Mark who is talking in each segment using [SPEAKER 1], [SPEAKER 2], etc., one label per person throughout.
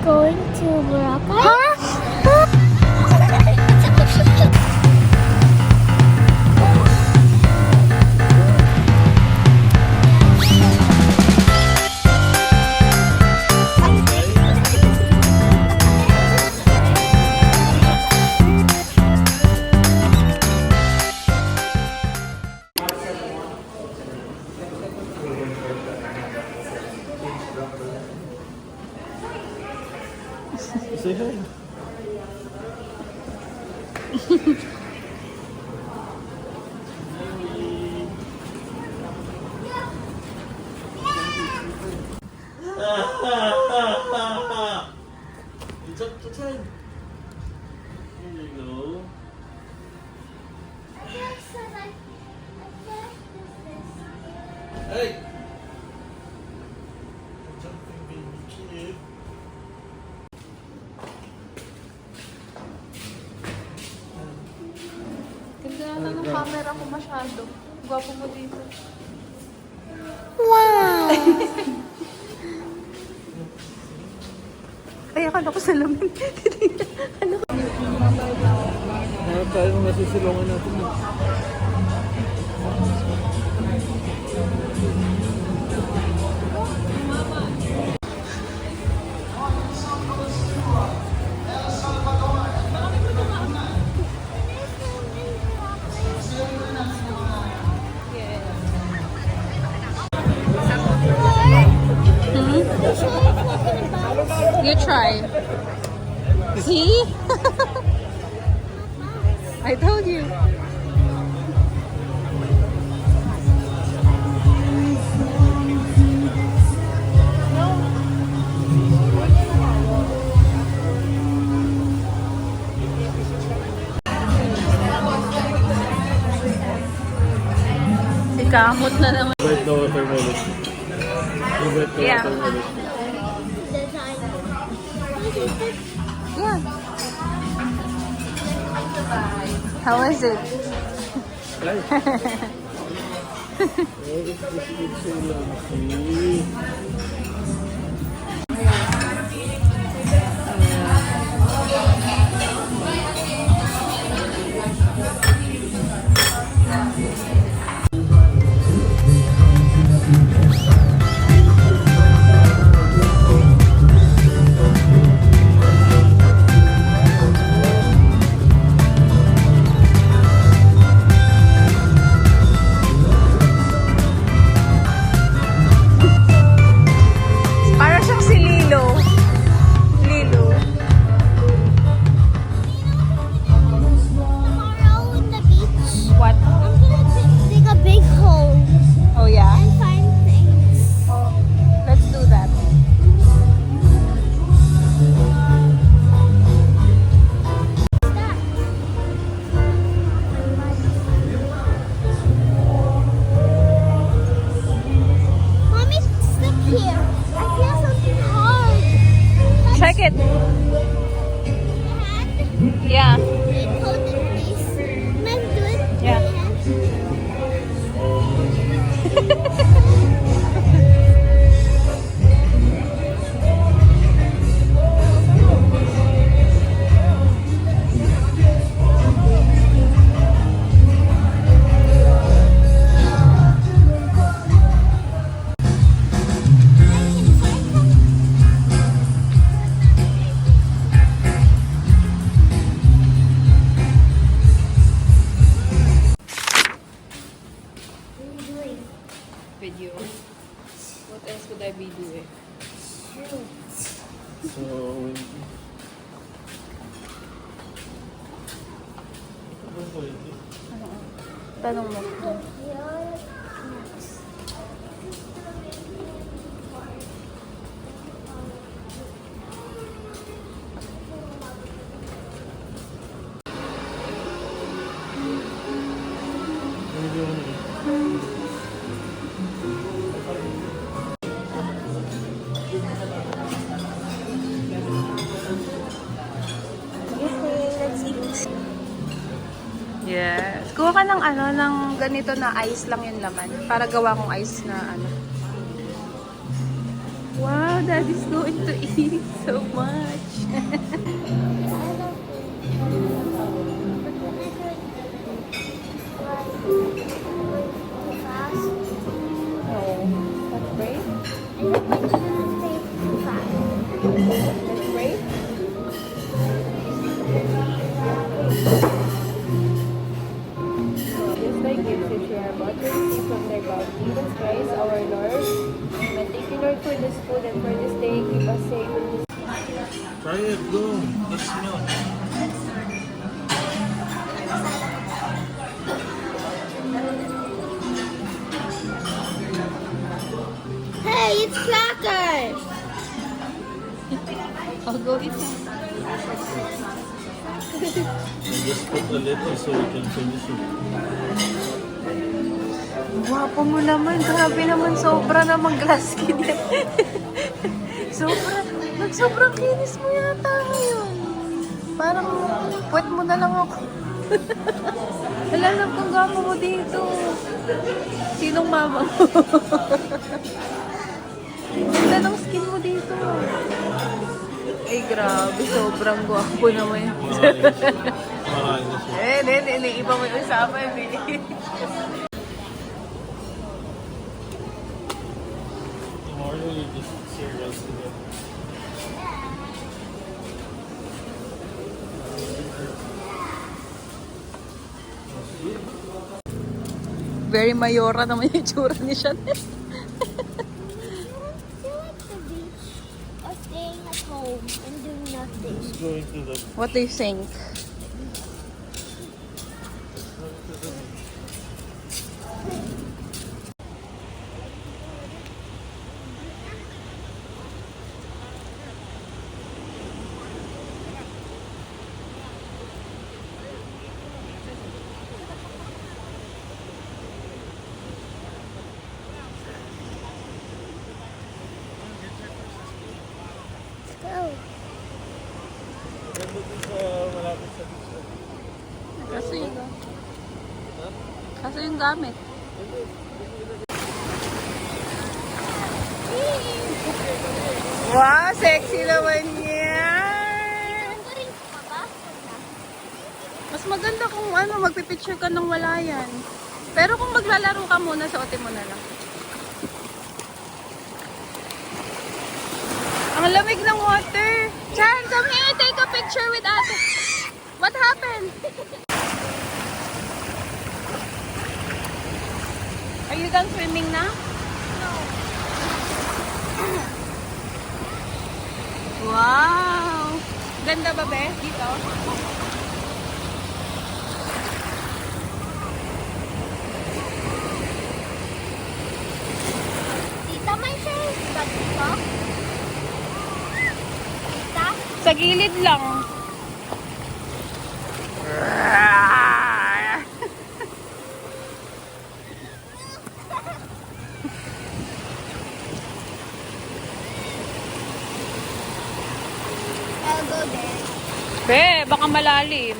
[SPEAKER 1] going to Boracay?
[SPEAKER 2] Say hi. It's up to 10. There you go. Hey! Jumping baby kid.
[SPEAKER 3] Ganda na ng camera ko masyado. Gwapo mo dito.
[SPEAKER 1] Wow!
[SPEAKER 3] Ay, akala ko salamin. Ano ko?
[SPEAKER 2] Meron tayong nasusulungan natin.
[SPEAKER 3] You try. See? I told you. Si Kamot na naman.
[SPEAKER 2] Bite the watermelon. You bite the
[SPEAKER 3] Yeah.
[SPEAKER 2] watermelon.
[SPEAKER 3] Yeah. How is it?
[SPEAKER 2] Right. Oh, this is so lucky.
[SPEAKER 3] Para siyang si Lilo. Lilo.
[SPEAKER 1] Tomorrow in the beach,
[SPEAKER 3] What?
[SPEAKER 1] I'm gonna dig a big hole
[SPEAKER 3] Oh yeah?
[SPEAKER 1] and find things.
[SPEAKER 3] Let's do that.
[SPEAKER 1] Mommy, step here. I feel something hard.
[SPEAKER 3] Check it.
[SPEAKER 1] My hand.
[SPEAKER 3] Yeah.
[SPEAKER 1] It hold it, please. Am I good?
[SPEAKER 3] Yeah.
[SPEAKER 1] My hand?
[SPEAKER 3] Video. What else could I be doing?
[SPEAKER 2] So,
[SPEAKER 3] Tanong mo. Yes. Kuha ka ng ano, ng ganito na ice lang yung laman. Para gawa kong ice na ano. Wow, Daddy's going to eat so much. No. Let's pray. Let's pray. Just like gifts which we are about to receive from their God, Jesus Christ, our Lord. And thank you, Lord, for this food and for this day. Keep us safe.
[SPEAKER 2] Try it, go. It's milk.
[SPEAKER 1] Hey, it's crackers.
[SPEAKER 3] I'll go eat some.
[SPEAKER 2] Just put a little so we can finish it.
[SPEAKER 3] Guwapo mo naman. Grabe naman. Sobra naman glass skin yan. Sobrang kinis mo yata ngayon. Parang puwet mo na lang ako. Alam kung gamo mo dito. Sinong mama mo? Ganda ng skin mo dito. Ay, grabe. Sobrang guwapo naman yan.
[SPEAKER 2] Marami na siya.
[SPEAKER 3] Iba mo yung usapan.
[SPEAKER 2] Tomorrow you just cereals together.
[SPEAKER 3] Very mayora naman yung itsura ni Chanel.
[SPEAKER 1] Do you like the beach or staying at home and doing nothing?
[SPEAKER 2] Just going to the
[SPEAKER 3] What do you think?
[SPEAKER 1] Go.
[SPEAKER 2] malapit sa beach.
[SPEAKER 3] Kaso yung gamit. Wow, sexy naman yan! Mas maganda kung magpipicture ka ng wala yan. Pero kung maglalaro ka muna, suotin mo na lang. Ang lamig ng water. Chan, come here, take a picture with ate. What happened? Are you done swimming na?
[SPEAKER 1] No.
[SPEAKER 3] Wow! Ganda ba, be? Dito?
[SPEAKER 1] Tita, may shades ba dito? Tita?
[SPEAKER 3] Sa gilid lang.
[SPEAKER 1] I'll go there.
[SPEAKER 3] Be, baka malalim.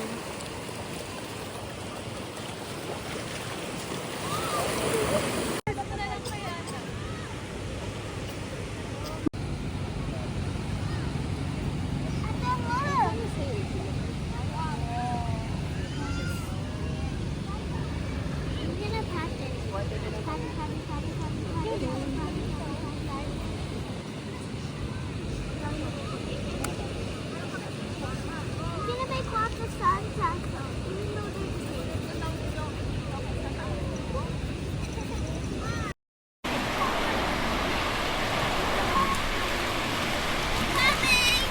[SPEAKER 1] I'm gonna pat it. Pat it, pat it, pat it, pat it, pat it, pat it, pat it, pat it. I'm gonna make lots of sandcastles, even though they're the same. Coming!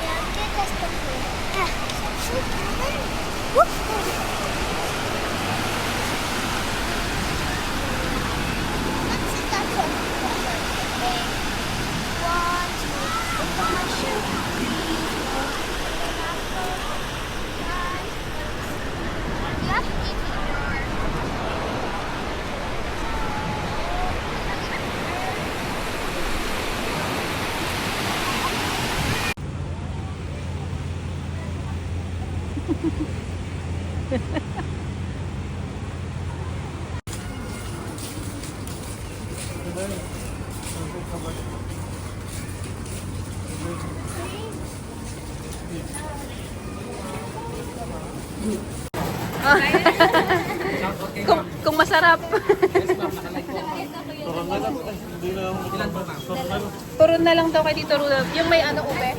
[SPEAKER 1] Yeah, get this complete. Whoop! Let's see that one. One, two, look on my shoe. Three, four, five, six. You have to keep your
[SPEAKER 4] Kung masarap. Turon na lang daw kay Tito Rudolph. Yung may ano, ube.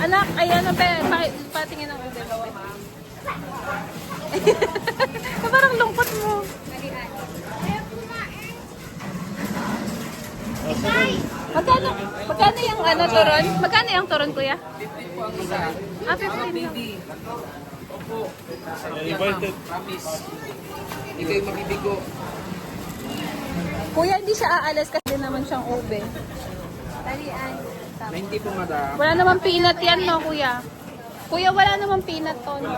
[SPEAKER 4] Anak, ay ano, patingin ng ube. Parang lungkot mo. Magkano yung ano, turon? Magkano yung turon, kuya?
[SPEAKER 5] 15 po ang isa.
[SPEAKER 4] Ah, 15 lang.
[SPEAKER 5] Baby. Opo. Promise. Hindi kayo mabibigo.
[SPEAKER 4] Kuya, hindi siya aalas kasi naman siyang ube.
[SPEAKER 5] 90 po, madam.
[SPEAKER 4] Wala naman peanut yan, no, kuya? Kuya, wala naman peanut to, no?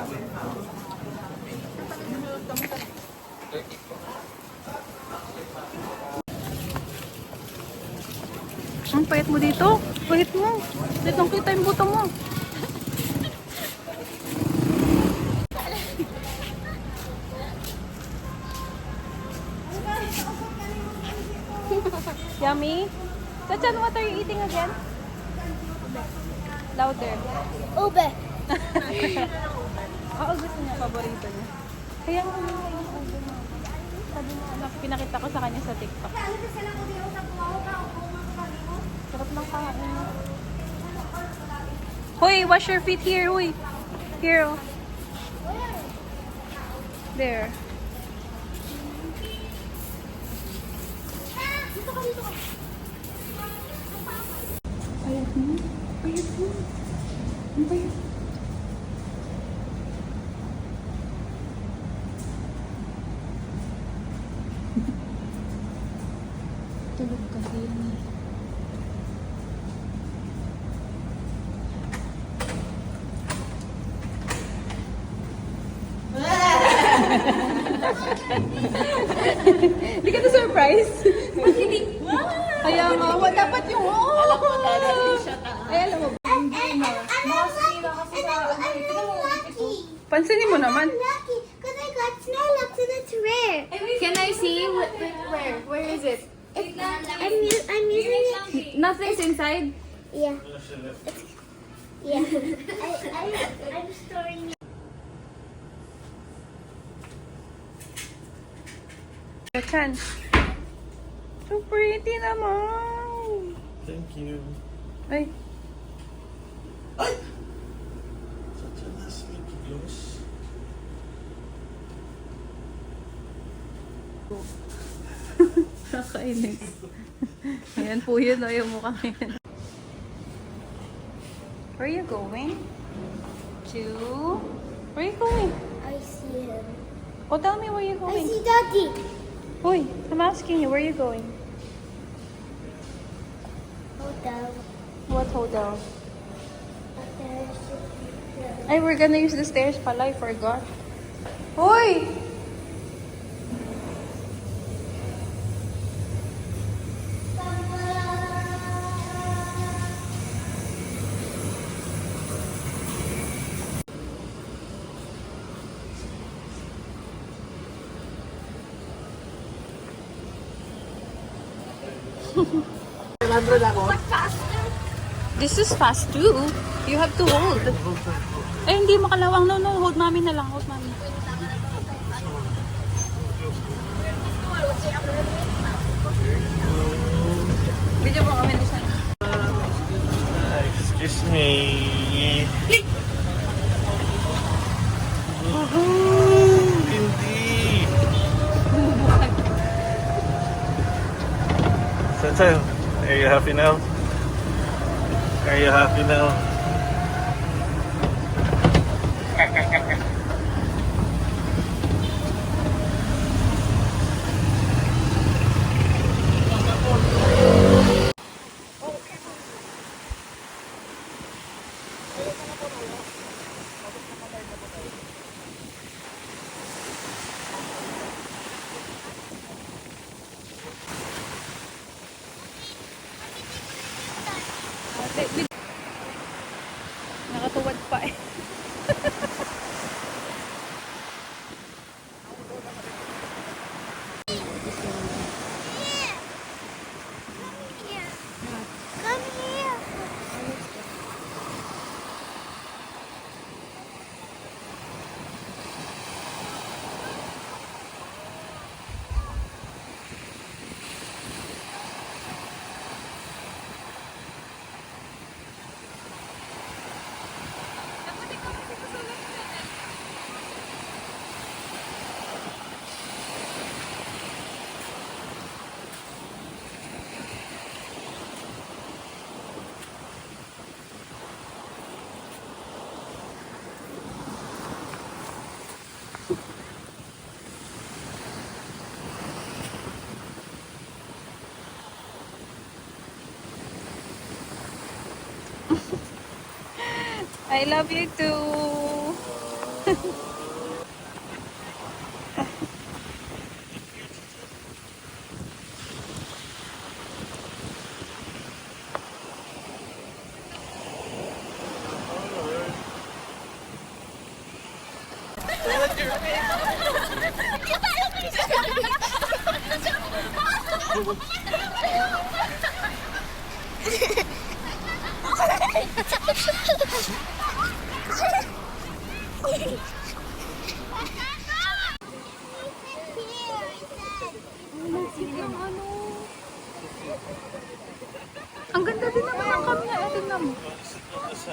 [SPEAKER 4] Ang payat mo dito. Payat mo. Dito kita yung buto mo. Yummy. Tachan, what are you eating again? Louder.
[SPEAKER 1] Ube.
[SPEAKER 4] Oo, gusto niya. Paborito niya. Kaya nga yung ube mo. Sabi niya, anak, pinakita ko sa kanya sa TikTok. Sarap ng kain. Hoy, wash your feet here, hoy. Here, oh. There. Payat mo. Payat mo. Ang payat. Tulog ka din. Hindi ka na-surprise? Kaya nga, dapat yung alam mo, ay, alam mo. Pansinin mo naman.
[SPEAKER 1] Lucky, because I got Snorlax and it's rare.
[SPEAKER 3] Can I see? Where? Where is it?
[SPEAKER 1] I'm using it.
[SPEAKER 3] Nothing's inside?
[SPEAKER 1] Yeah. Yeah. I'm storing it.
[SPEAKER 4] Chan. So pretty naman.
[SPEAKER 2] Thank you.
[SPEAKER 4] Ay,
[SPEAKER 2] Such a nice Mickey Mouse.
[SPEAKER 4] nakakainis. Ayan po yun, ayaw mo kami. Where are you going? Where are you going?
[SPEAKER 1] I see him.
[SPEAKER 4] Oh, tell me where you're
[SPEAKER 1] I
[SPEAKER 4] going.
[SPEAKER 1] see Daddy.
[SPEAKER 4] Hoy, I'm asking you, where are you going?
[SPEAKER 1] Hotel.
[SPEAKER 4] What hotel?
[SPEAKER 1] There's
[SPEAKER 4] Ay, we're gonna use the stairs pala, I forgot. Hoy! This is fast too. You have to hold. Ay, hindi makalawang. No, no. Hold mommy na lang. Hold mommy. Video mo kami sa
[SPEAKER 2] Excuse me. Woohoo! Hindi. So, are you happy now? Are you happy now?
[SPEAKER 4] Nakatuwad pa eh. I love you too. Ang ganda din naman ang cam niya. Eh, tingnan mo.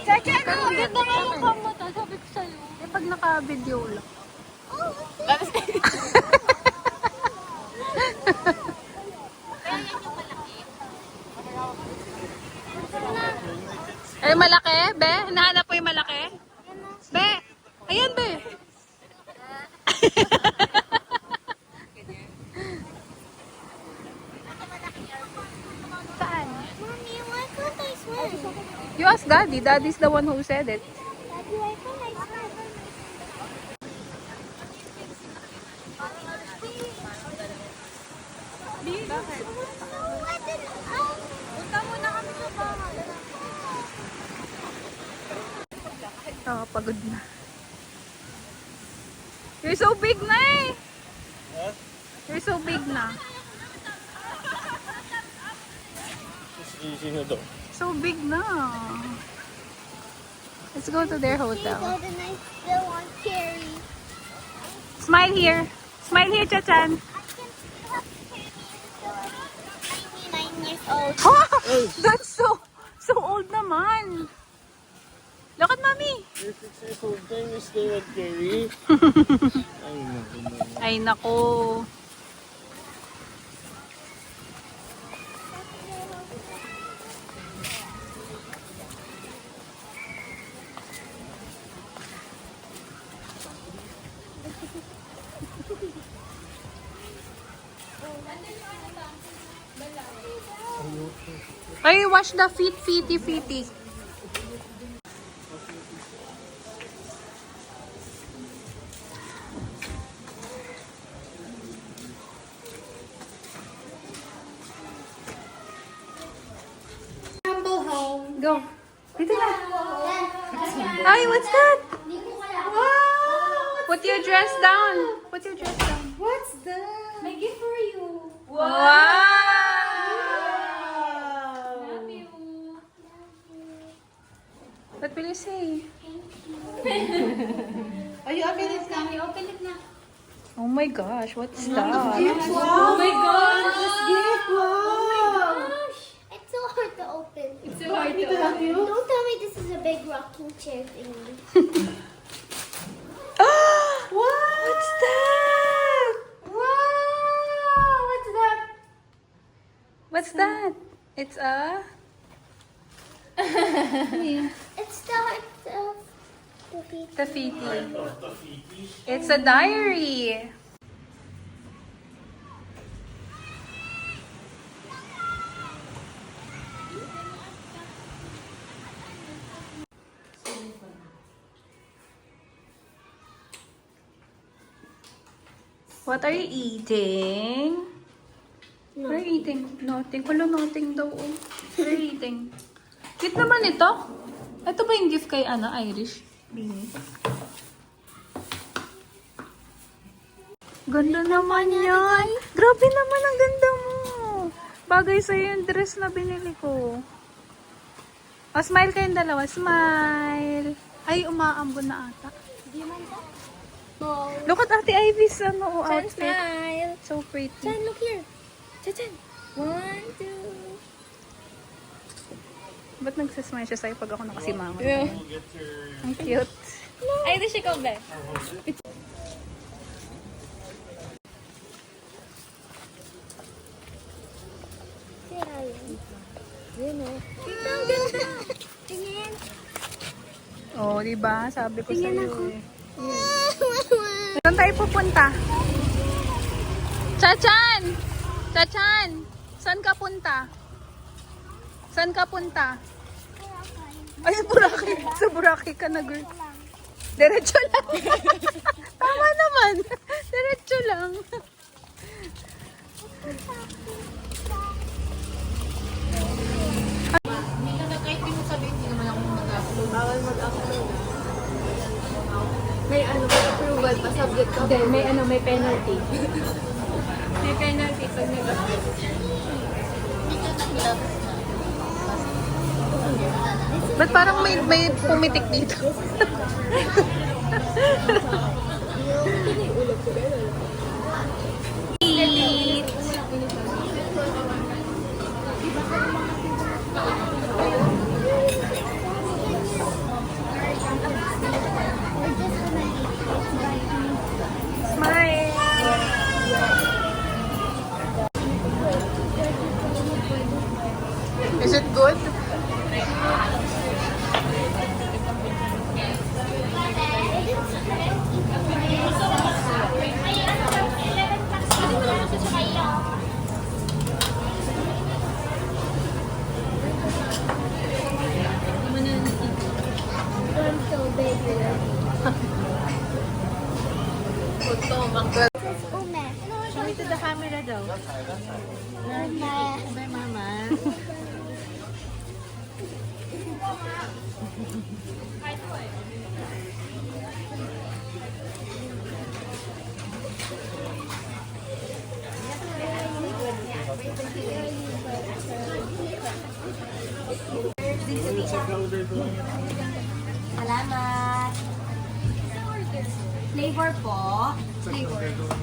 [SPEAKER 4] Ang ganda nga yung cam mo. Sabi ko sa'yo. Eh, pag naka-video lang. Ay, malaki? Be? Hinahanap po yung malaki? Be? Ayan, be. Saan?
[SPEAKER 1] Mommy, why can't I swim?
[SPEAKER 4] You ask Daddy. Daddy's the one who said it.
[SPEAKER 1] Daddy, why can't I swim? Punta muna kami sa bahay.
[SPEAKER 4] Pagod na. You're so big na eh. You're so big na.
[SPEAKER 2] It's easy na daw.
[SPEAKER 4] So big na. Let's go to their hotel.
[SPEAKER 1] Go to nice still on Carrie.
[SPEAKER 4] Smile here. Smile here, Chachan.
[SPEAKER 1] I can still have Carrie still 99 years old.
[SPEAKER 4] That's so old naman. Look at mommy.
[SPEAKER 2] You're 6 years old time, you still at Gary. Ay, naku naman.
[SPEAKER 4] Ay nako. Ay, wash the feet, feety. Go. Dito na. Ay, what's that? Wow! Put your dress down. Put your dress down.
[SPEAKER 3] What's that?
[SPEAKER 1] My gift for you.
[SPEAKER 4] Wow!
[SPEAKER 1] Love you.
[SPEAKER 4] What will you say?
[SPEAKER 3] Oh, you open it now.
[SPEAKER 1] You open it now.
[SPEAKER 4] Oh my gosh, what's that?
[SPEAKER 3] Oh my God! This gift! Wow!
[SPEAKER 1] Gosh, it's so hard to open.
[SPEAKER 3] It's so hard to help you.
[SPEAKER 1] Don't tell me this is a big rocking chair thingy.
[SPEAKER 4] What's that?
[SPEAKER 1] Wow! What's that?
[SPEAKER 4] What's that? It's a...
[SPEAKER 1] It's the
[SPEAKER 4] Tafiti. It's a diary. What are you eating? What are you eating? Nothing. Wala nothing daw. Oh. What are you eating? Cute naman ito. Ito ba yung gift kay Irish? Bini. Ganda naman yan. Grabe naman ang ganda mo. Bagay sa'yo yung dress na binili ko. O, smile kayong dalawa. Smile. Ay, umaambon na ata.
[SPEAKER 1] Do you want that? No.
[SPEAKER 4] Look at Ate Ivy's outfit.
[SPEAKER 1] Smile.
[SPEAKER 4] So pretty.
[SPEAKER 1] Chan, look here. Chan. 1, 2.
[SPEAKER 4] Ba't nagsasmile siya sa'yo pag ako nakasimangon?
[SPEAKER 2] We'll get your...
[SPEAKER 4] Ang cute.
[SPEAKER 1] Ay, ito siya ko, be. Yun o. Ito, ang ganda. Tingin.
[SPEAKER 4] Oh, diba? Sabi ko
[SPEAKER 1] Tingnan
[SPEAKER 4] sa'yo
[SPEAKER 1] ako.
[SPEAKER 4] eh. Saan tayo pupunta? Chachan! Chachan! Saan ka punta? Saan ka punta? Ay, Boracay. Sa Boracay ka na, girl. Diretso lang. Tama naman. Diretso lang.
[SPEAKER 3] Bawal mag-upload. May ano, may approval pa, subject ka. Hindi, may ano, may penalty. May penalty pag nag-upload.
[SPEAKER 4] Ba't parang may pumitik dito? Eat. Smile. Is it good?
[SPEAKER 1] I'm so big. Ume.
[SPEAKER 3] Show me to the camera daw.
[SPEAKER 1] Ume.
[SPEAKER 3] Bye, mama.
[SPEAKER 1] Salamat. Flavor po.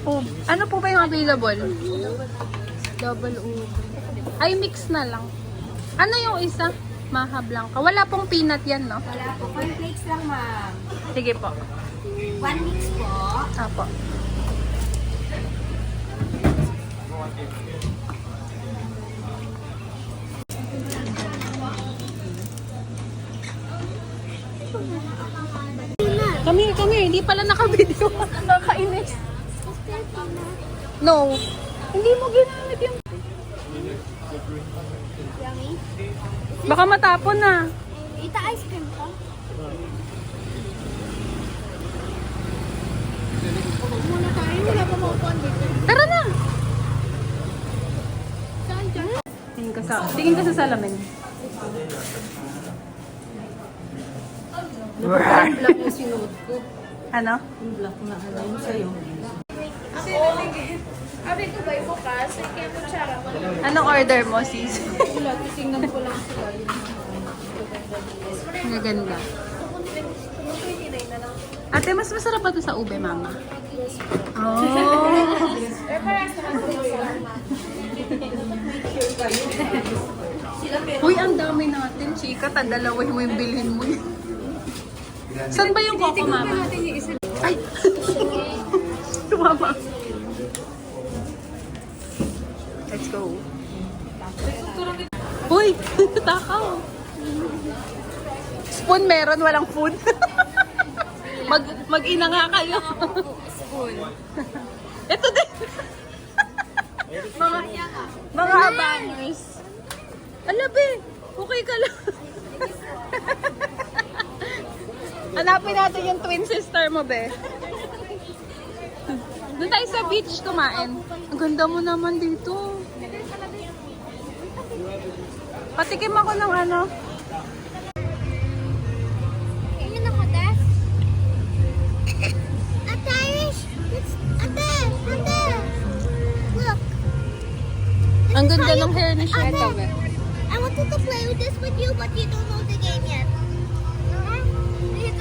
[SPEAKER 4] Oh, ano po ba yung available?
[SPEAKER 3] Double U.
[SPEAKER 4] Ay, mix na lang. Ano yung isa? Maha Blanca. Wala pong peanut yan, no?
[SPEAKER 1] Wala po. Cornflakes lang, ma'am.
[SPEAKER 4] Sige po.
[SPEAKER 1] 1 mix po.
[SPEAKER 4] Apo. Come here. Hindi pala naka-video. Nakakainis. No. Hindi mo ginamit yung...
[SPEAKER 1] Yummy.
[SPEAKER 4] Baka matapon na.
[SPEAKER 1] Ita ice cream po. Muna tayo. Wala pa maupuan dito.
[SPEAKER 4] Tara na.
[SPEAKER 1] Saan dyan?
[SPEAKER 4] Tingin ka sa salamin.
[SPEAKER 3] Black na sinuot ko.
[SPEAKER 4] Ano?
[SPEAKER 3] Yung black na ano yun sa'yo.
[SPEAKER 4] Abi ko ba bukas? Kaya kutsara mo. Anong order mo, sis?
[SPEAKER 3] Wala, titingnan ko lang sila.
[SPEAKER 4] Maganda. Ate, mas masarap ba ito sa ube, mama? Oh. Uy, ang dami natin, chika. Tadalawin mo yung bilhin mo. Saan ba yung coco, mama? Ay! Tumama. Let's go. Uy! Takaw! Spoon meron, walang food. Mag-ina nga kayo.
[SPEAKER 3] Spoon.
[SPEAKER 4] Ito din. Mga abangers. Alabi, okay ka lang. Hanapin natin yung twin sister mo, be. Doon tayo sa beach kumain. Ang ganda mo naman dito. Patikim ako ng ano.
[SPEAKER 1] Tingnan ako, Tess. Ate Irish! Ate! Look!
[SPEAKER 4] Ang ganda ng hair ni siya.
[SPEAKER 1] Ate, I wanted to play with this with you, but you don't know the game yet.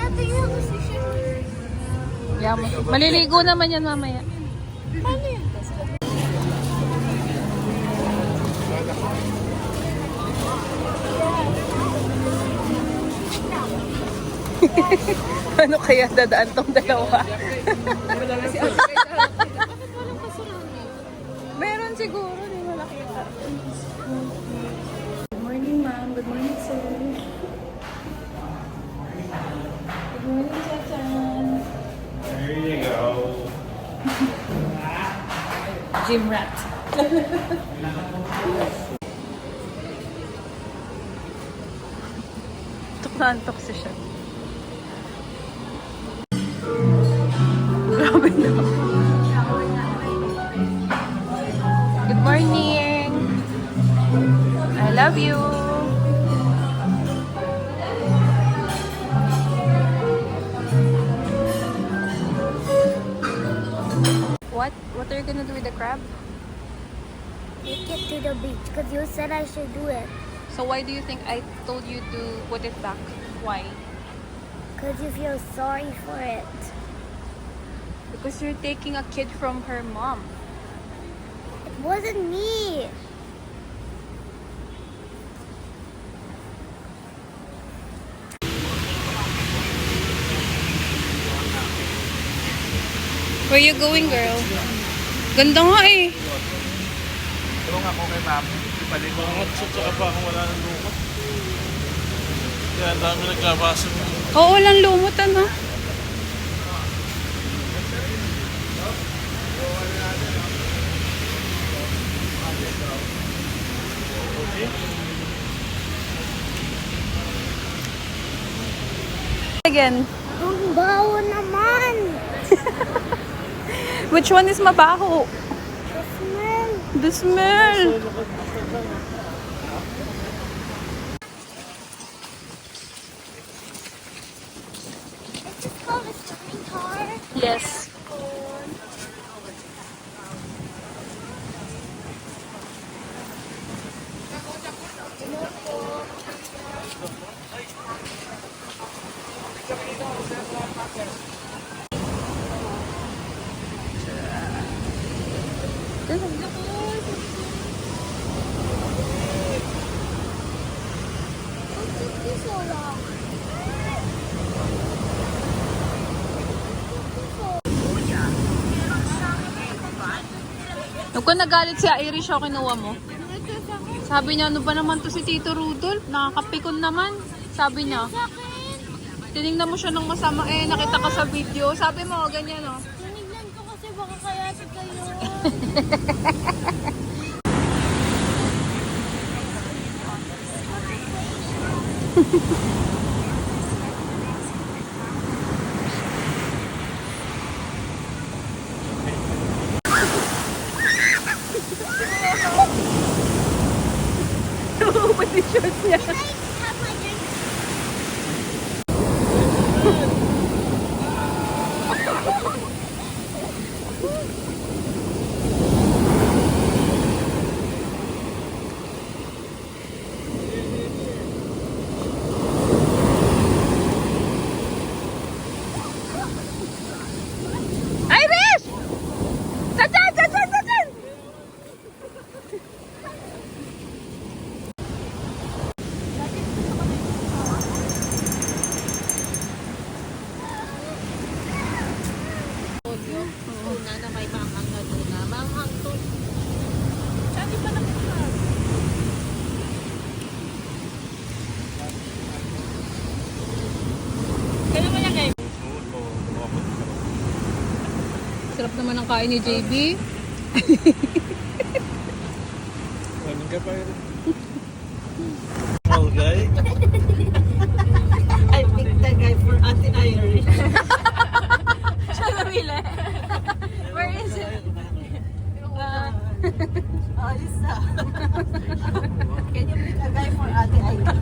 [SPEAKER 1] Ate, you have a session.
[SPEAKER 4] Yeah, maliligo naman yan mamaya.
[SPEAKER 1] Paano yun?
[SPEAKER 4] Ano kaya dadaan tong dalawa? Meron siguro, di malaki yung Good morning, ma'am. Good morning, sir. Good morning, Chachan.
[SPEAKER 2] There you go.
[SPEAKER 4] Gym rat. Tok Nasantok si siya. Grabe na. Good morning. I love you. What are you gonna do with the crab?
[SPEAKER 1] Take it to the beach because you said I should do it.
[SPEAKER 4] So why do you think I told you to put it back? Why?
[SPEAKER 1] Because you feel sorry for it.
[SPEAKER 4] Because you're taking a kid from her mom.
[SPEAKER 1] It wasn't me.
[SPEAKER 4] Where you going, girl? Ganda nga eh.
[SPEAKER 5] Tulong ako kay ma'am. Ibalik ko.
[SPEAKER 2] Mga tsaka pa kung wala ng lumot. Kaya ang dami nagkabasa mo.
[SPEAKER 4] Oo, walang lumot ano. Again,
[SPEAKER 1] Ang baho naman.
[SPEAKER 4] which one is mabaho?
[SPEAKER 1] The smell.
[SPEAKER 4] The smell.
[SPEAKER 1] Is this called a swimming car?
[SPEAKER 4] Yes.
[SPEAKER 1] What took you so long?
[SPEAKER 4] Nung ko nagalit si Irish, ako kinuha mo. Sabi niya, ano ba naman to si Tito Rudolph? Nakakapikon naman. Sabi niya. Tinignan mo siya ng masama eh, nakita ka sa video. Sabi mo, ganyan oh.
[SPEAKER 1] Tinignan ko kasi baka kaya kayo.
[SPEAKER 4] Ubus yung shorts niya.
[SPEAKER 1] Have my drink.
[SPEAKER 4] Irish! Saan, saan, saan, saan, saan? Sarap naman ang kain ni JB.
[SPEAKER 2] Ano ka pa yun? Small guy.
[SPEAKER 6] I picked the guy for Ate Irish.
[SPEAKER 4] Siya namili. Where is it?
[SPEAKER 6] Oh, Lisa. Can you pick a guy for Ate Irish?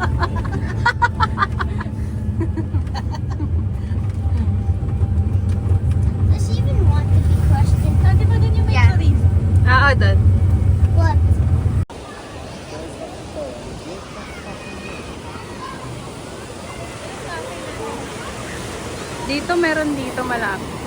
[SPEAKER 1] Does she even want to be questioned?
[SPEAKER 6] Di ba dun yung may
[SPEAKER 1] Yeah.
[SPEAKER 6] chorizo?
[SPEAKER 4] Doon.
[SPEAKER 1] What?
[SPEAKER 4] Dito, meron dito malapit.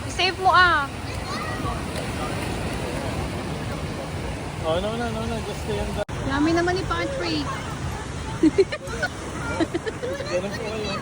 [SPEAKER 4] Save mo ah.
[SPEAKER 2] Oh, no. Just stay on that.
[SPEAKER 4] Yummy naman ni Patrick.
[SPEAKER 2] Ganun po kayo.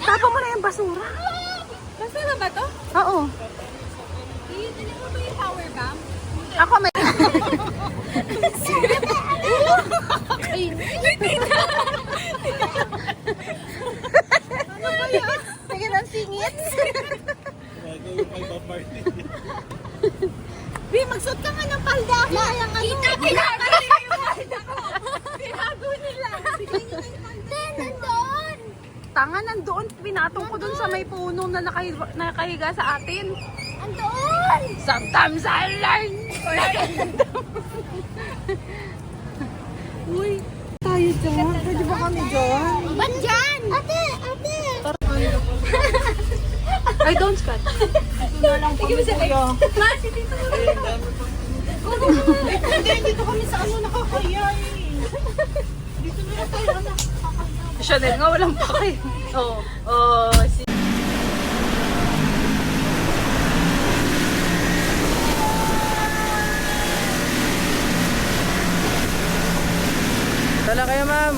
[SPEAKER 4] Tapa mo na yung basura.
[SPEAKER 6] Basura ba to?
[SPEAKER 4] Oo.
[SPEAKER 6] Dili mo ba yung power bank?
[SPEAKER 4] Ako may...
[SPEAKER 6] Sige lang singit. Bi, magsuot ka nga ng palda. Kaya nga ano. Pinago nila yung palda ko. Pinago nila. Bigyan nyo na yung palda.
[SPEAKER 1] Nandun!
[SPEAKER 4] Tanga nandoon. Pinatong ko dun sa may puno na nakahiga sa atin.
[SPEAKER 1] Andun!
[SPEAKER 4] Sometimes I learn.
[SPEAKER 6] Uy, tayo dyan. Pwede ba kami dyan?
[SPEAKER 1] Ba't dyan? Ate! Ate!
[SPEAKER 4] I don't scan.
[SPEAKER 6] Sige ba sa kayo? Masi, dito mo rin. Hindi, dito kami sa ano nakakaya eh. Dito na lang tayo anak.
[SPEAKER 4] Chanel nga walang pake.
[SPEAKER 2] Dala kayo, ma'am.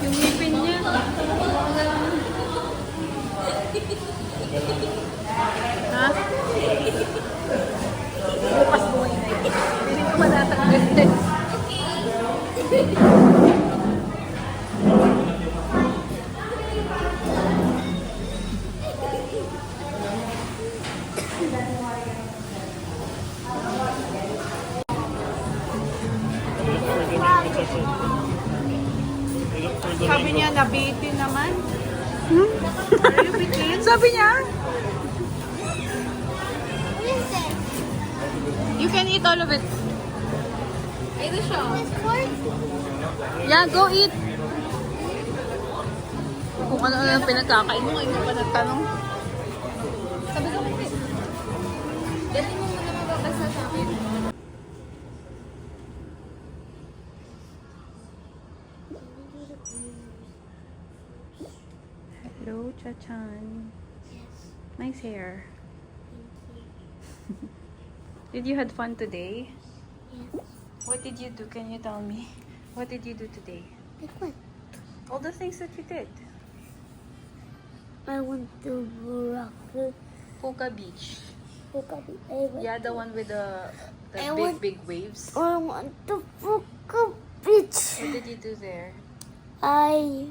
[SPEAKER 4] Yung ngipin niya. Ha? Bukas buhay na yun. Hindi ko matatanggal din.
[SPEAKER 6] Sabi niya, nabitin naman.
[SPEAKER 4] Sabi niya,
[SPEAKER 1] What is it?
[SPEAKER 4] you can eat all of it.
[SPEAKER 6] Ito siya.
[SPEAKER 1] This pork?
[SPEAKER 4] Yeah, go eat. Kung ano-ano yung pinagkakain mo, hindi pa nagtanong.
[SPEAKER 6] Sabi ko, dali mo muna mababasa sa akin.
[SPEAKER 4] Hello, Chachan. Nice hair. Did you had fun today?
[SPEAKER 1] Yes.
[SPEAKER 4] What did you do? Can you tell me? What did you do today?
[SPEAKER 1] Like what?
[SPEAKER 4] All the things that you did.
[SPEAKER 1] I went to Morocco.
[SPEAKER 4] Puka Beach.
[SPEAKER 1] I went
[SPEAKER 4] Yeah, the one with the
[SPEAKER 1] I
[SPEAKER 4] big,
[SPEAKER 1] want-
[SPEAKER 4] big waves.
[SPEAKER 1] I went to Puka Beach.
[SPEAKER 4] What did you do there?
[SPEAKER 1] I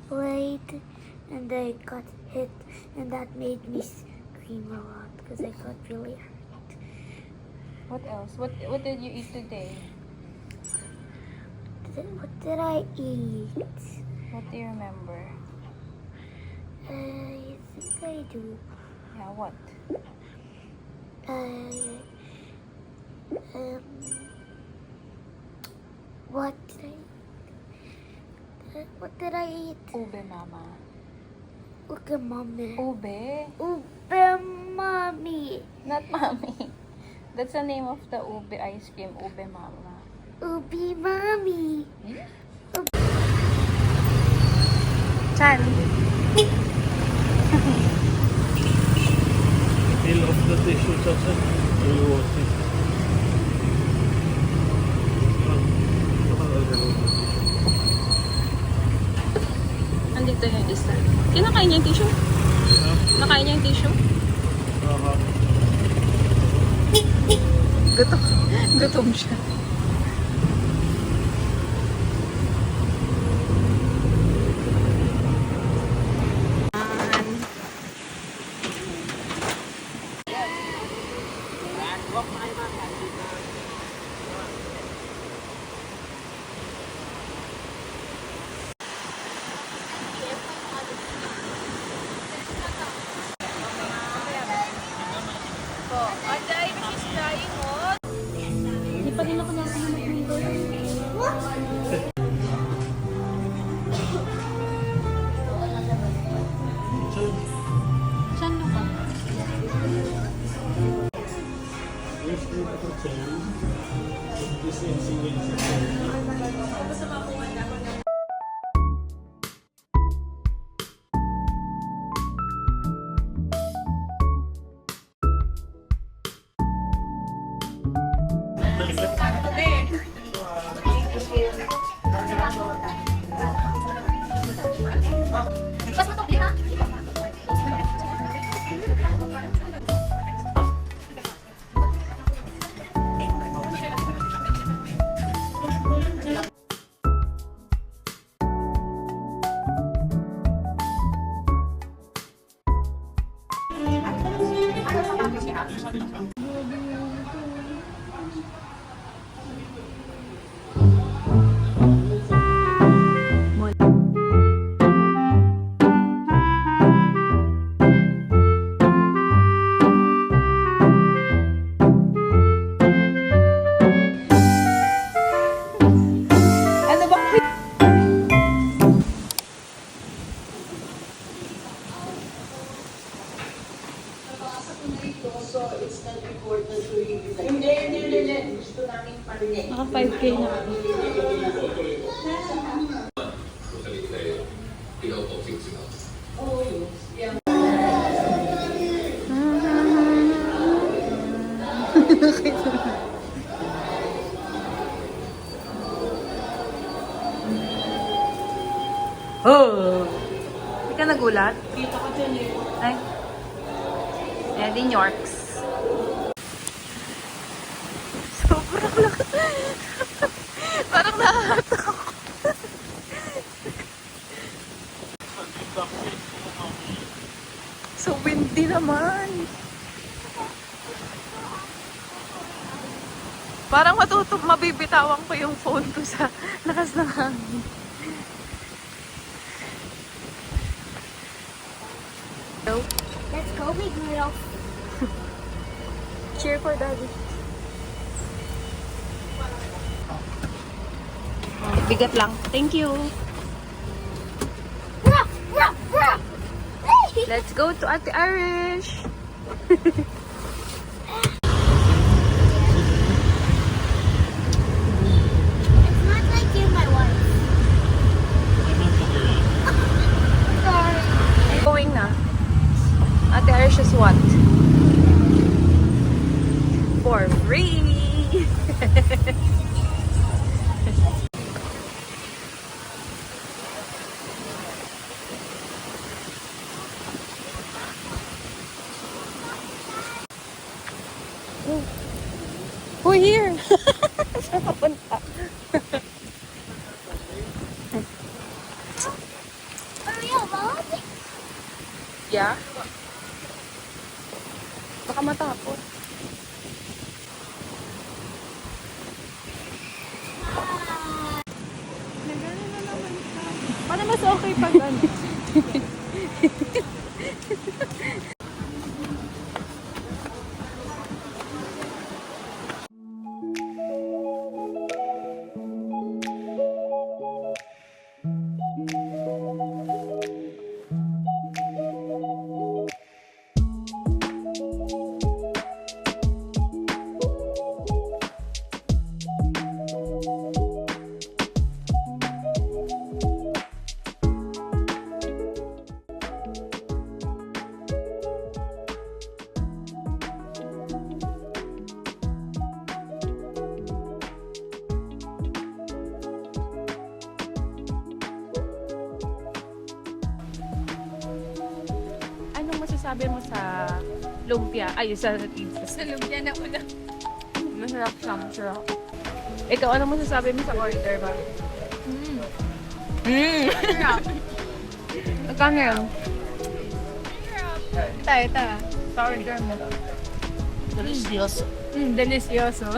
[SPEAKER 1] played and I got hit, and that made me scream a lot because I got really hurt.
[SPEAKER 4] What else? What did you eat today?
[SPEAKER 1] What did I eat?
[SPEAKER 4] What do you remember?
[SPEAKER 1] I think I do.
[SPEAKER 4] Yeah, what?
[SPEAKER 1] What did I? What did I eat?
[SPEAKER 4] Ube mama.
[SPEAKER 1] Okay, mommy.
[SPEAKER 4] Ube?
[SPEAKER 1] Ube, mommy.
[SPEAKER 4] Not mommy. That's the name of the ube ice cream. Ube mama.
[SPEAKER 1] Ube, mommy.
[SPEAKER 4] Chan.
[SPEAKER 2] Peel off the tissue, Chacha. You wash it.
[SPEAKER 4] Gutom siya.
[SPEAKER 1] Hindi pa rin ako nakakamag-window.
[SPEAKER 4] Saan na ba? Ano ba? Naka 5K na. Oh! Hindi ka nagulat? Kita ko dyan eh. Ay. Eddie Yorks. Sobrang lakas. Parang nakakatak ako. So windy naman. Parang mabibitawan ko yung phone ko sa lakas ng hangin.
[SPEAKER 1] Let's go, big girl.
[SPEAKER 4] Cheer for daddy. Bigat lang. Thank you. Let's go to Ate Irish.
[SPEAKER 1] It's not like you, my wife. Sorry.
[SPEAKER 4] Going na. Ate Irish is what? For free. We're here. Saan papunta?
[SPEAKER 1] Are we alone?
[SPEAKER 4] Yeah. Baka matapos. Paano mas okay pag ano? Anong masasabi mo sa lumpia? Ay, sa lumpia na una.
[SPEAKER 3] Masarap siya. Masarap. Ikaw, ano masasabi mo sa order ba? Masarap. Magkano yun? Ito. Sa order mo.
[SPEAKER 2] Delicioso.
[SPEAKER 3] Delicioso.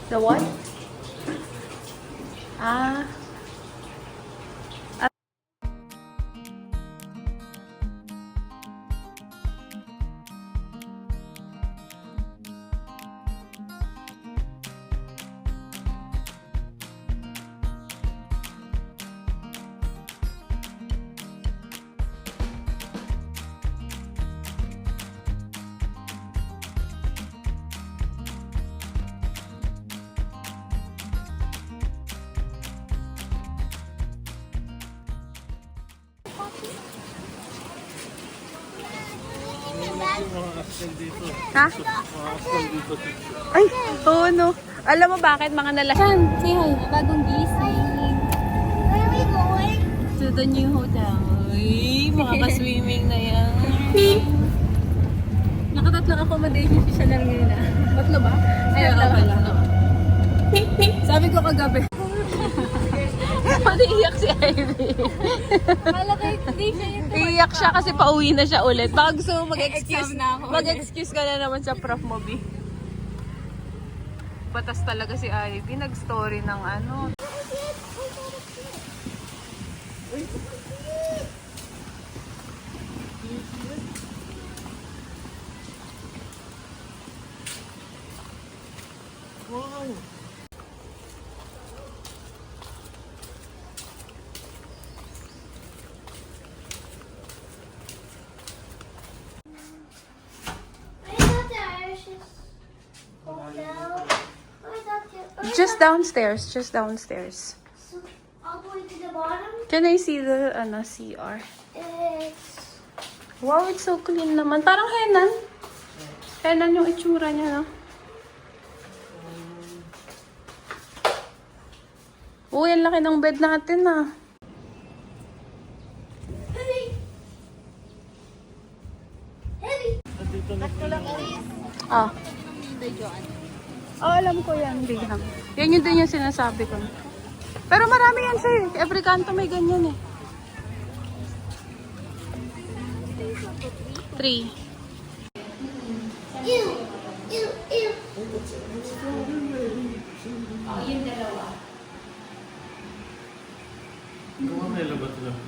[SPEAKER 4] The what? Ah.
[SPEAKER 2] Mga askan dito.
[SPEAKER 4] Ha?
[SPEAKER 2] Mga askan dito.
[SPEAKER 4] Ay, oo no. Alam mo bakit mga nalasan?
[SPEAKER 3] Say hi. Bagong gising.
[SPEAKER 1] Where are we going?
[SPEAKER 3] To the new hotel. Uy, makaka-swimming na yan. Nakatatlong accommodation siya lang ngayon ah. Tatlo ba? Ay, ako lang. Sabi ko kagabi.
[SPEAKER 4] Pati iyak si Ivy.
[SPEAKER 3] Kala ko hindi siya yung
[SPEAKER 4] Iyak siya kasi pauwi na siya ulit. Baka gusto mo mag-excuse.
[SPEAKER 3] Exam na ako.
[SPEAKER 4] Mag-excuse ka na naman sa Prof Mobi. Patas talaga si Ivy. Nag-story ng ano.
[SPEAKER 2] Wow!
[SPEAKER 1] I thought the Irish's hotel. I thought the
[SPEAKER 4] Just downstairs. Just downstairs.
[SPEAKER 1] So, all the way to the bottom.
[SPEAKER 4] Can I see the CR?
[SPEAKER 1] It's
[SPEAKER 4] Wow, it's so clean naman. Parang Henan. Henan yung itsura niya, no? Uy, ang laki ng bed natin, ah.
[SPEAKER 1] heavy. Heavy.
[SPEAKER 2] Nandito na sila.
[SPEAKER 4] Ah. Oh, alam ko yan, Bigham. Yan yun din yung sinasabi ko. Pero marami yan sa'yo. Every kanto may ganyan eh. 3.
[SPEAKER 1] Ew. Ew. Ew.
[SPEAKER 2] Kung may labat lang.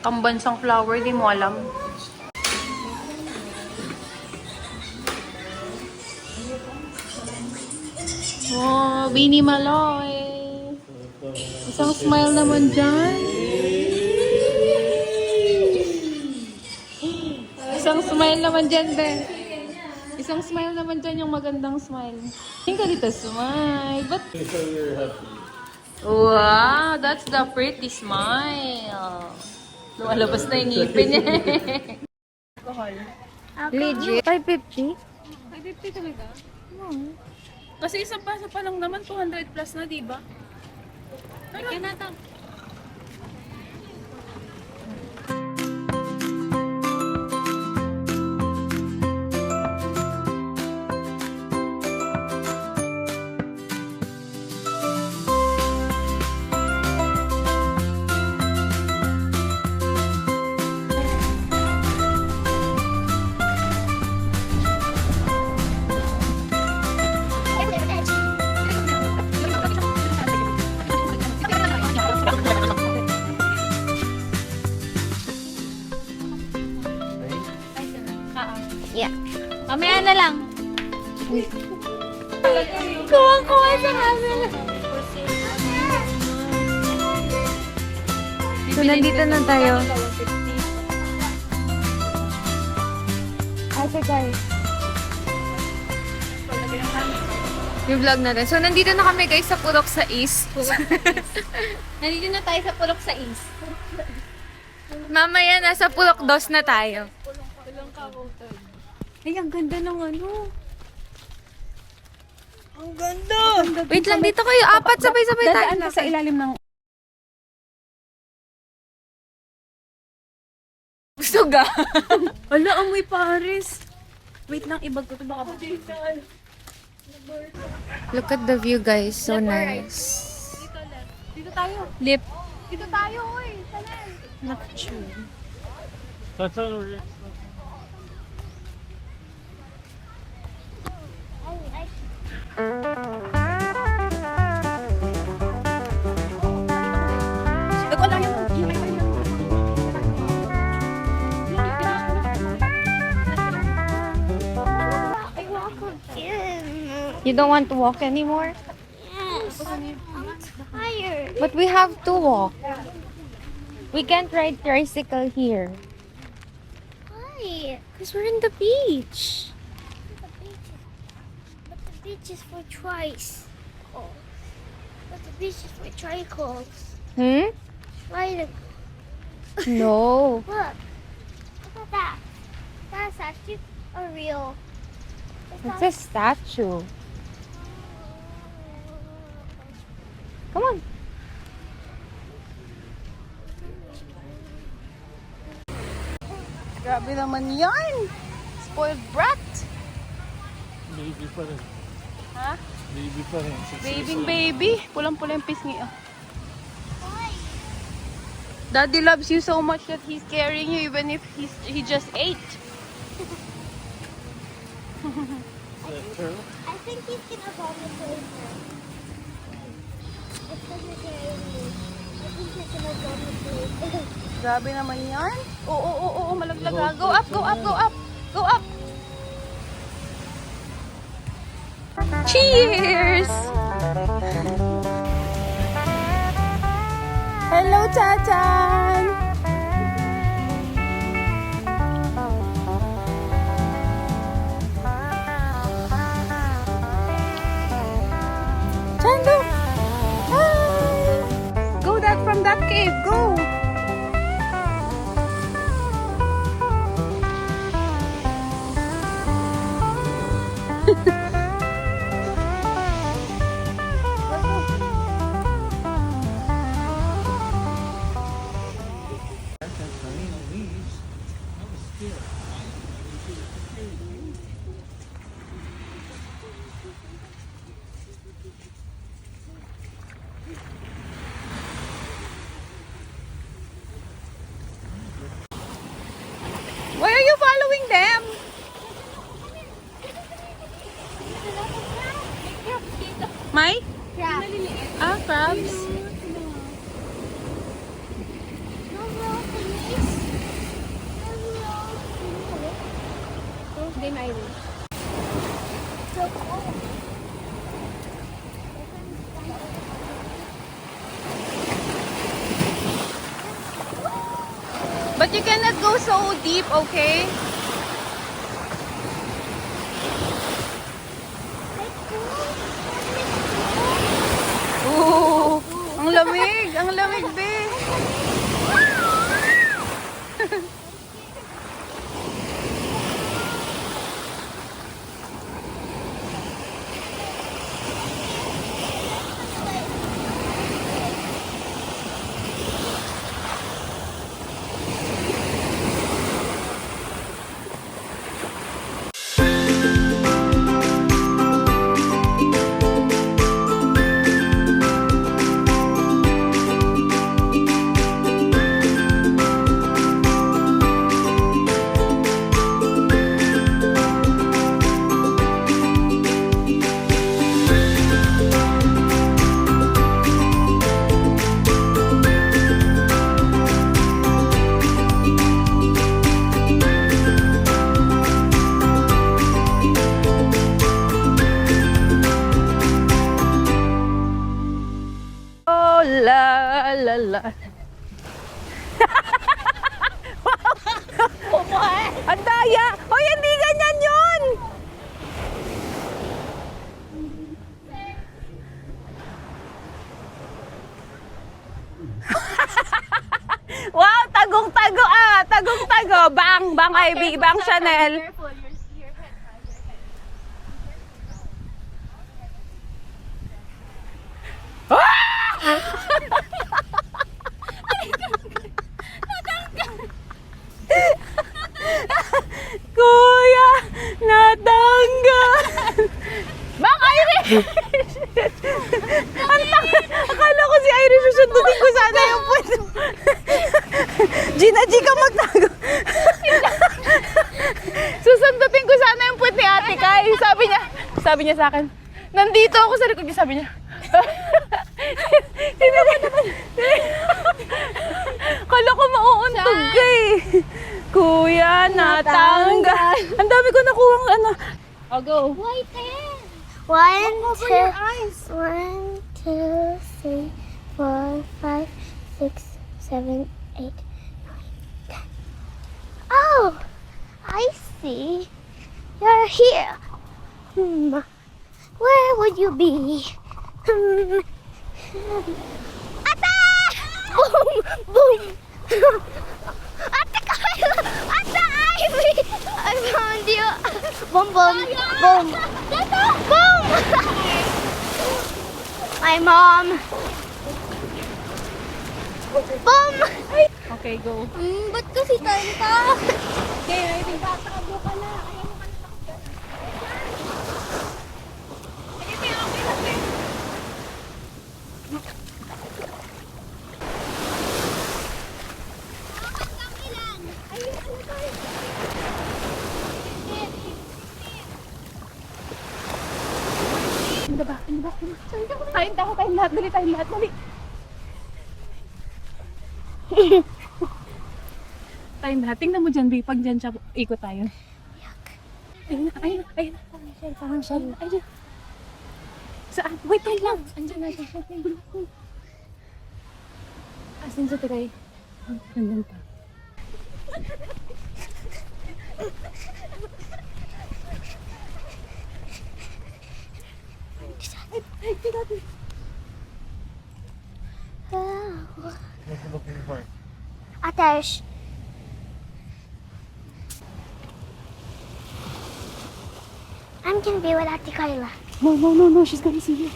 [SPEAKER 4] Pambansang flower, di mo alam. Wow, Bini Maloy. Isang smile naman dyan. Isang smile naman dyan, Ben. Isang smile naman dyan, yung magandang smile. Think ka dito, smile. But,
[SPEAKER 2] So you're happy.
[SPEAKER 4] wow, that's the pretty smile. Lumalabas na yung ngipin niya.
[SPEAKER 3] legit. 550?
[SPEAKER 4] 550 talaga? Kasi isang basa pa lang naman, 200 plus na, di ba?
[SPEAKER 3] Kaya nata.
[SPEAKER 6] Mamaya na lang. Kuwang-kuwa sa camera. So, nandito na tayo. Ate guys. Yung vlog natin. So, nandito na kami guys sa Purok sa East. Nandito na tayo sa Purok sa East. Mamaya nasa Purok 2 na tayo. Ay, ang ganda ng ano. Ang ganda! Wait lang, dito kayo. Apat sabay-sabay tayo.
[SPEAKER 4] Dadaan ka sa ilalim ng...
[SPEAKER 6] Gusto ga?
[SPEAKER 4] Wala, amoy Paris. Wait lang, ibag ko ito baka ba?
[SPEAKER 6] Look at the view guys. So nice.
[SPEAKER 4] Dito tayo.
[SPEAKER 6] Lip.
[SPEAKER 4] Dito tayo, uy. Not sure.
[SPEAKER 2] That's all.
[SPEAKER 4] Ako lang yung...
[SPEAKER 6] You don't want to walk anymore?
[SPEAKER 1] Yes. I'm tired.
[SPEAKER 6] But we have to walk. We can't ride tricycle here.
[SPEAKER 1] Why?
[SPEAKER 6] Because we're in the beach.
[SPEAKER 1] But the beach is for twice. Oh. But the beach is for tricycles.
[SPEAKER 6] Hmm?
[SPEAKER 1] Why the
[SPEAKER 6] No.
[SPEAKER 1] look? Look at that. That's actually a real.
[SPEAKER 6] It's a statue. Come on.
[SPEAKER 4] Grabe naman yan. Spoiled brat.
[SPEAKER 2] Baby pa rin.
[SPEAKER 4] Ha?
[SPEAKER 2] Baby pa rin.
[SPEAKER 4] Baby. Pulang-pula yung pisngi. Oh. Daddy loves you so much that he's carrying you even if he just ate.
[SPEAKER 1] I think he's gonna vomit later. It's gonna carry me. I think he's gonna vomit later.
[SPEAKER 4] Grabe naman yan. Oo, malaglag ha. Go up. Go up. Cheers! Hello, Chachan! Chando! Hi! Go from that cave. Go! Why are you following them? Mai?
[SPEAKER 1] Crab.
[SPEAKER 4] Ah, crabs.
[SPEAKER 1] Then I will.
[SPEAKER 4] But you cannot go so deep, okay? Ooh, ang lamig, be. la la la. Ang daya! Hoy, hindi ganyan yun! Wow, tagong-tago ah! Tagong-tago! Bang Ivy, bang Chanel!
[SPEAKER 3] Careful, your head.
[SPEAKER 4] Kuya, natanggal! Bang Irish! Akala ko si Irish susundutin ko sana yung puwet. Gina G ka magtago. Susundutin ko sana yung puwet ni Ate Kai. Sabi niya sa akin, nandito ako sa likod niya, sabi niya. Kala ko mauuntog ka eh. Kuya, natanggal. Ang dami ko nakuha ano.
[SPEAKER 3] I'll go.
[SPEAKER 6] White hair.
[SPEAKER 1] 1,
[SPEAKER 6] Cover
[SPEAKER 1] 2,
[SPEAKER 6] your eyes.
[SPEAKER 1] 1, 2, 3, 4, 5, 6, 7, 8, 9, 10. Oh, I see. You're here. Where would you be? Ate! Boom! Boom! Ate Kyle! Ate Ivy! I found you! Boom, boom, boom! Boom! My mom! Boom!
[SPEAKER 4] Okay, go.
[SPEAKER 6] Ba't kasi tanta?
[SPEAKER 3] Okay, I think tatakbo ka na. Ayaw mo ka na takbo.
[SPEAKER 4] Ano ba? Tayong lahat. Dali, tayong lahat. Dali. Tayong lahat. Tingnan mo dyan, B. Pag dyan siya, ikot tayo. Ayun na. Parang siya. Ayun. Saan? Wait lang. Andyan na siya. Asan siya, Tiray? Nandun pa.
[SPEAKER 2] What are you looking for?
[SPEAKER 1] Atesh. I'm gonna be with Ate Kyla.
[SPEAKER 4] No. She's gonna see you.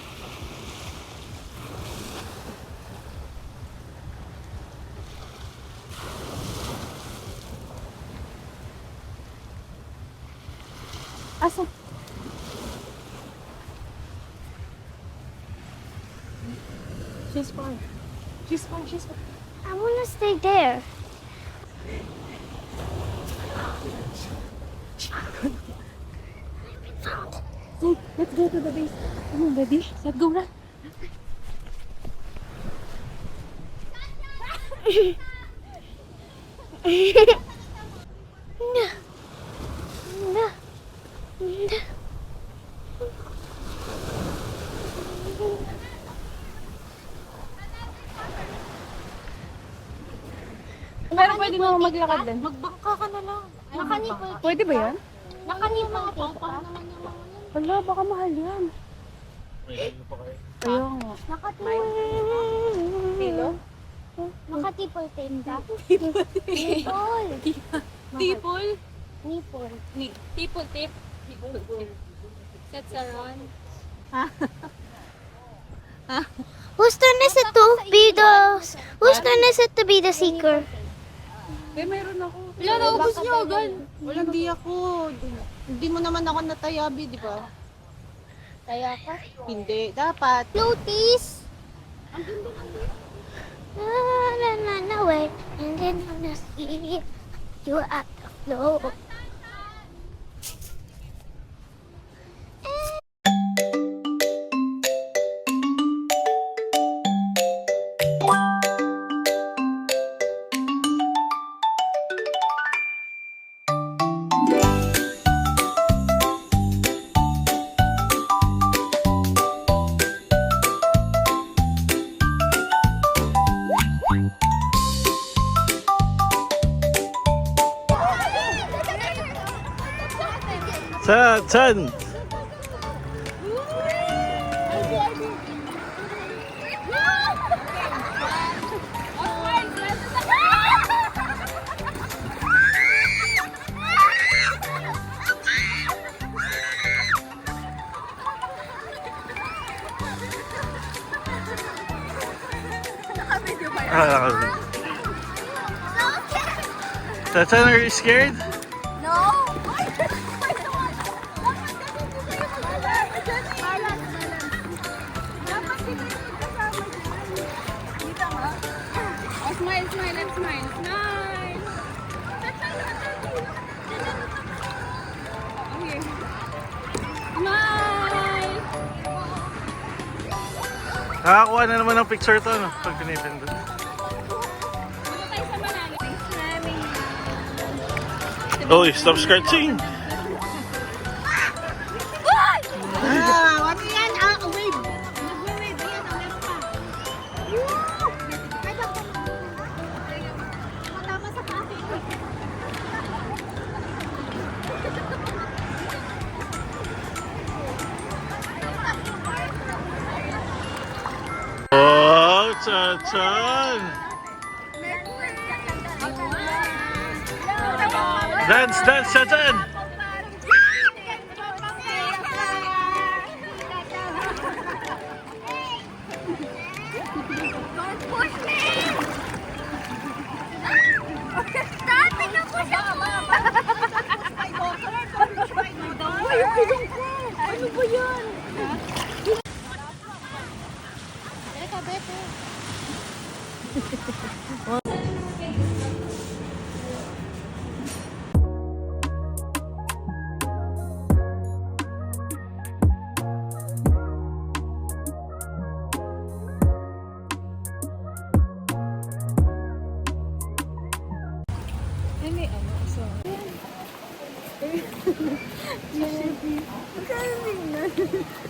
[SPEAKER 4] Asan? She's fine.
[SPEAKER 1] I wanna stay there.
[SPEAKER 4] So, let's go to the base. Come on, baby. Let's go, run.
[SPEAKER 1] No.
[SPEAKER 4] Pero pwede mo maglakad din.
[SPEAKER 6] Magbangka ka na lang. Nakanipol.
[SPEAKER 4] Pwede ba yan?
[SPEAKER 6] Nakanipol ka pa.
[SPEAKER 4] Wala, baka mahal yan.
[SPEAKER 2] Wait, ano pa kayo?
[SPEAKER 4] Ayaw nga.
[SPEAKER 6] Nakatipol.
[SPEAKER 4] Kilo?
[SPEAKER 6] Nakatipol tenda.
[SPEAKER 3] Tipol.
[SPEAKER 6] Nipol.
[SPEAKER 3] Tipol tip. That's around.
[SPEAKER 1] Whose turn is it to be the seeker?
[SPEAKER 4] Meron ako.
[SPEAKER 3] Wala, naubos niyo agad.
[SPEAKER 7] Hindi ako. Hindi mo naman ako natayabi, di ba?
[SPEAKER 6] Kaya ka.
[SPEAKER 7] Hindi. Dapat.
[SPEAKER 6] Floaties.
[SPEAKER 1] No, wait. And then I'm gonna see you at the floor.
[SPEAKER 2] Chan! Chan, are you scared?
[SPEAKER 3] Smile, smile, and smile. Smile. Okay. Smile.
[SPEAKER 2] Nakakuha na naman ng picture to, no? Pag pinipindot.
[SPEAKER 3] Dito tayo sa malalim.
[SPEAKER 2] Oh, stop scratching!
[SPEAKER 6] Ano yan? Wave. Nagwe-wave. Ayan, meron pa. Matama sa cafe.
[SPEAKER 2] Oh, Chan! Dance, Chan!
[SPEAKER 6] Ano ba yan? Teka, bete.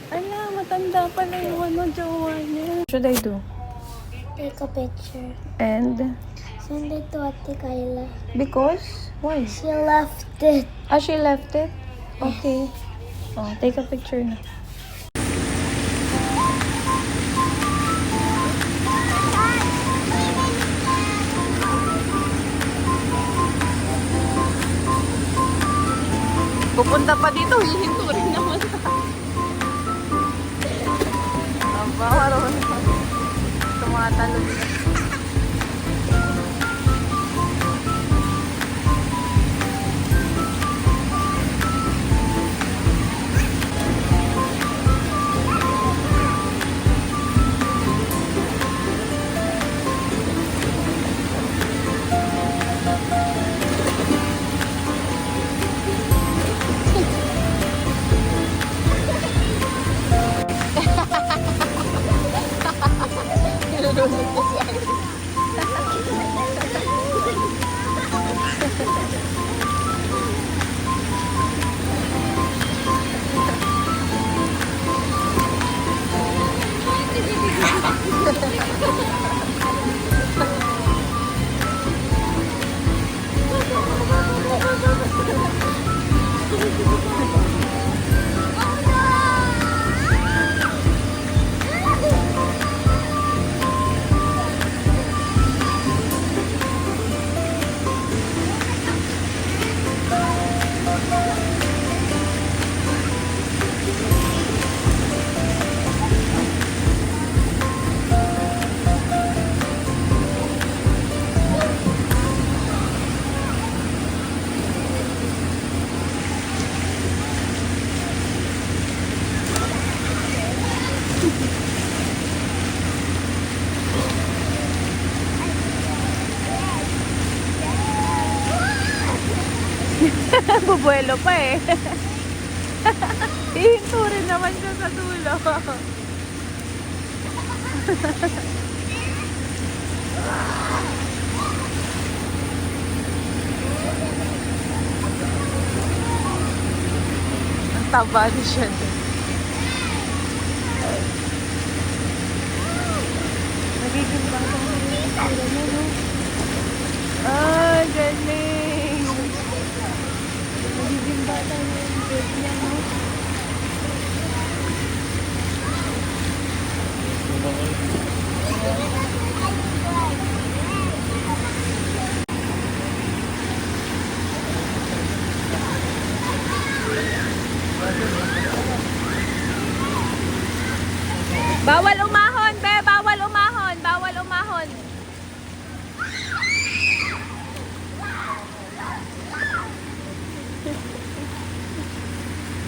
[SPEAKER 4] Ala, matanda pala yung ano, jowa niya. What should I do?
[SPEAKER 1] Take a picture.
[SPEAKER 4] And?
[SPEAKER 1] Send it to Ate Kyla.
[SPEAKER 4] Because? Why?
[SPEAKER 1] She left it.
[SPEAKER 4] Ah, she left it? Okay. Oh, take a picture na. Pupunta pa dito, hihinto rin naman. Aba, maroon pa. Tumatalon na. Bubuelo pa eh. Hihinto rin naman siya sa dulo. Ang taba niya siya. Nagiging bata mo yung sila mo, no? Ah, galing! Nagiging bata mo. Bawal umahon, be! Bawal umahon! Bawal umahon!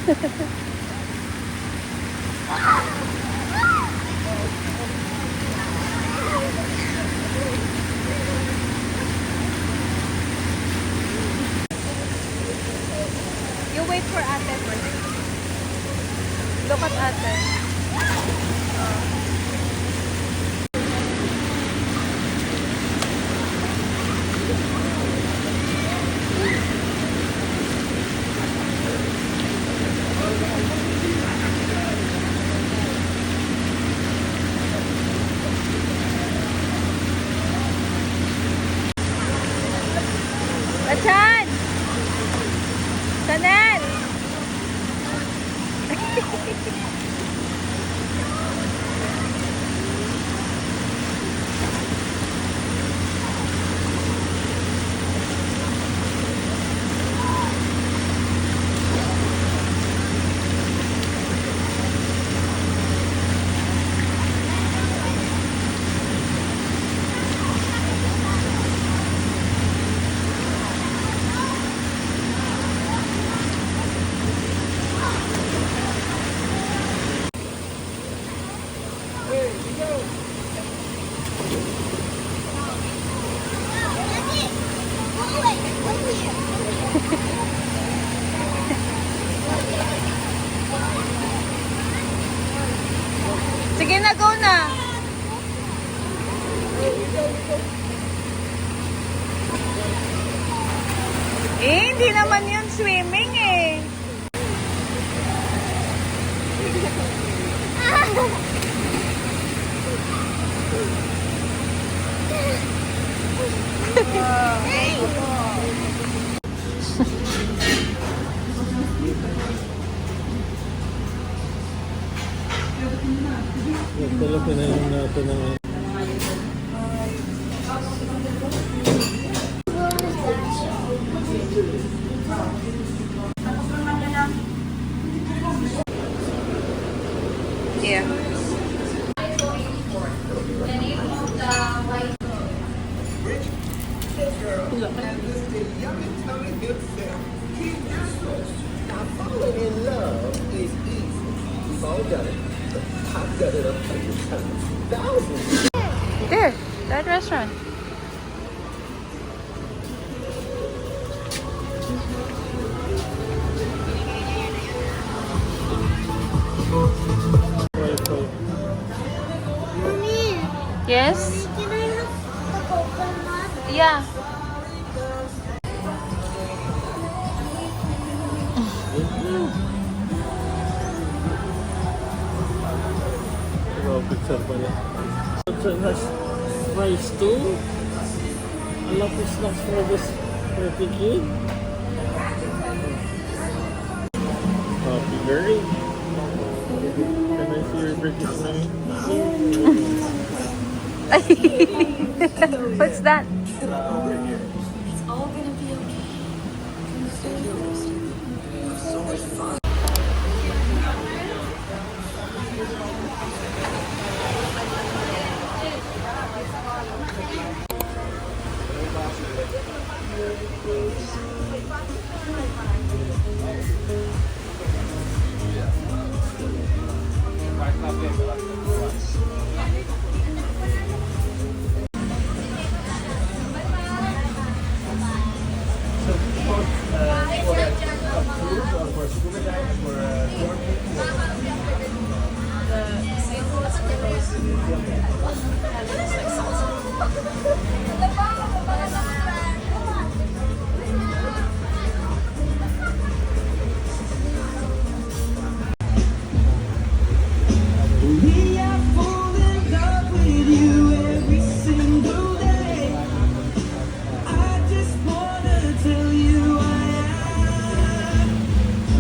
[SPEAKER 4] You wait for ate first. Look at ate. Bachan! Chanel! Sige na, go na! Eh, hindi naman yun swimming eh.
[SPEAKER 2] Nagtalapin na lang natin ng
[SPEAKER 4] Yeah.
[SPEAKER 8] Falling in love is easy. We've all done it. I've done it 100 times, thousands.
[SPEAKER 4] There, that restaurant.
[SPEAKER 1] Mommy,
[SPEAKER 4] Yes?
[SPEAKER 1] can I have the coconut?
[SPEAKER 4] Yeah.
[SPEAKER 2] picture pala. So it has rice too. A lot of snacks for this perfect kid. Happy girl. Can I see your British name?
[SPEAKER 4] What's that?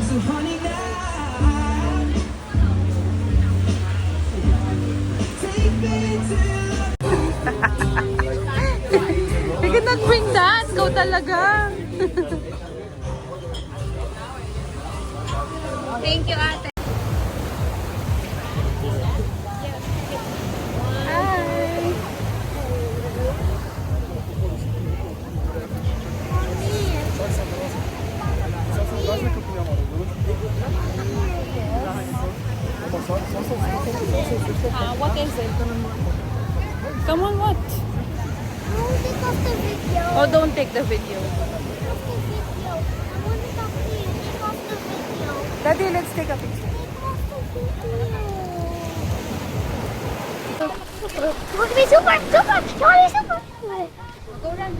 [SPEAKER 9] So
[SPEAKER 4] nag-bring that? Go talaga.
[SPEAKER 6] Thank you, ate.
[SPEAKER 4] What is it? Come on, what?
[SPEAKER 1] I want to take off the video.
[SPEAKER 4] Oh, don't take the video.
[SPEAKER 1] Take off the video. I want to talk to you. Take off the video.
[SPEAKER 4] Daddy, let's take a picture.
[SPEAKER 1] Take off the video. You want to be super? Super! You want to be super? Go run.